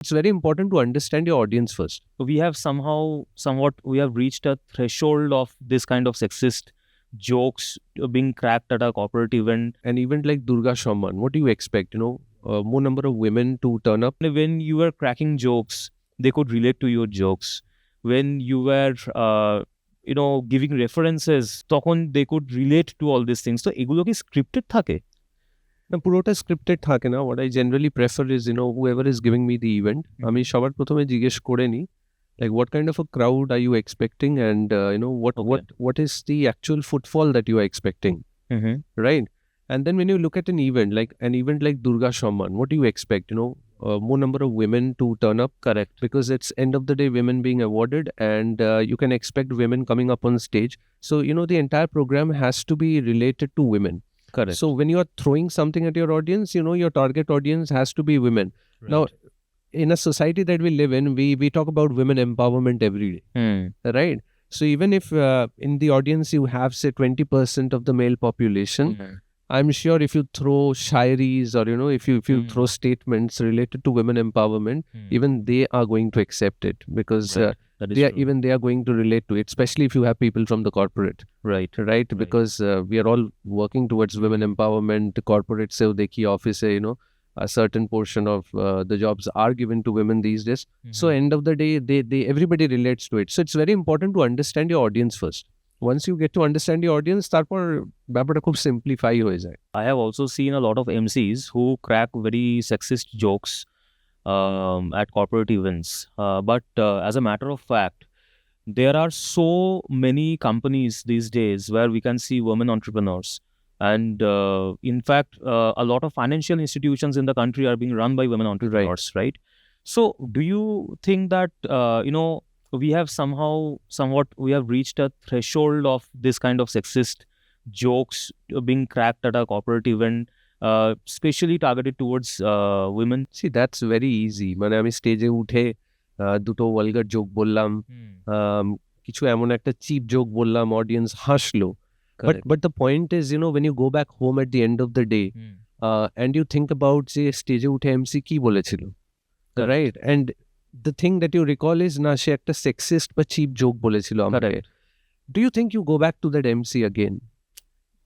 It's very important to understand your audience first. We have somewhat reached a threshold of this kind of sexist jokes being cracked at a corporate event. An event like Durga Shaman, what do you expect? More number of women to turn up. When you were cracking jokes, they could relate to your jokes. When you were giving references, তখন they could relate to all these things. So এগুলো কি scripted থাকে? না, পুরোটা scripted থাকে না. What I generally prefer is, whoever is giving me the event, আমি সবার প্রথমে জিজ্ঞেস করে নিই, like what kind of a crowd are you expecting, and what is the actual footfall that you are expecting, right? And then when you look at an event like Durga Shaman, what do you expect? More number of women to turn up. Correct. Because it's end of the day women being awarded, and you can expect women coming up on stage. So the entire program has to be related to women. Correct. So when you are throwing something at your audience, your target audience has to be women. Right. Now, in a society that we live in, we talk about women empowerment every day, right? So even if in the audience you have, say, 20% of the male population, I'm sure if you throw shairis or if you throw statements related to women empowerment, even they are going to accept it, because they are going to relate to it, especially if you have people from the corporate, right? Because we are all working towards women empowerment. Corporate se dekhi office hai, a certain portion of the jobs are given to women these days. So end of the day, they everybody relates to it. So it's very important to understand your audience first. Once you get to understand your audience, তারপর ব্যাপারটা খুব simplify হয়ে যায়. I have also seen a lot of MCs who crack very sexist jokes at corporate events. But as a matter of fact, there are so many companies these days where we can see women entrepreneurs. And in fact, a lot of financial institutions in the country are being run by women entrepreneurs, right? So do you think that, we have somewhat reached a threshold of this kind of sexist jokes being cracked at a corporate event, especially targeted towards women? See, that's very easy. মানে আমি স্টেজে উঠে দুটো vulgar joke বললাম, কিছু এমন একটা cheap joke বললাম, audience হাসলো. But the point is, when you go back home at the end of the day, and you think about, say, stage উঠে MC কি বলেছিল, right? And the thing that you recall is, না সে একটা sexist বা cheap joke বলেছিল আমাকে. Do you think you go back to that MC again?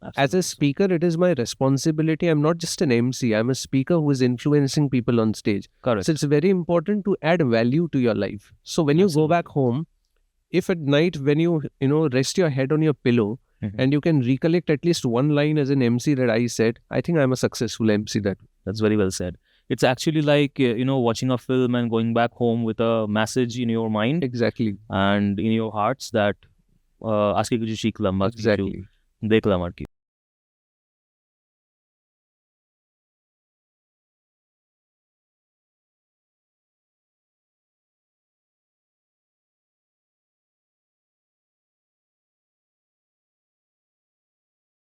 Absolutely. As a speaker, it is my responsibility. I'm not just an MC. I'm a speaker who is influencing people on stage. Correct. So it's very important to add value to your life. So when you go back home, if at night when you rest your head on your pillow, and you can recollect at least one line as an MC that I said, I think I'm a successful MC. That's very well said. It's actually like, watching a film and going back home with a message in your mind. Exactly. And in your hearts that, aske kuchu shikhlam, exactly. Dekhlam ar ki.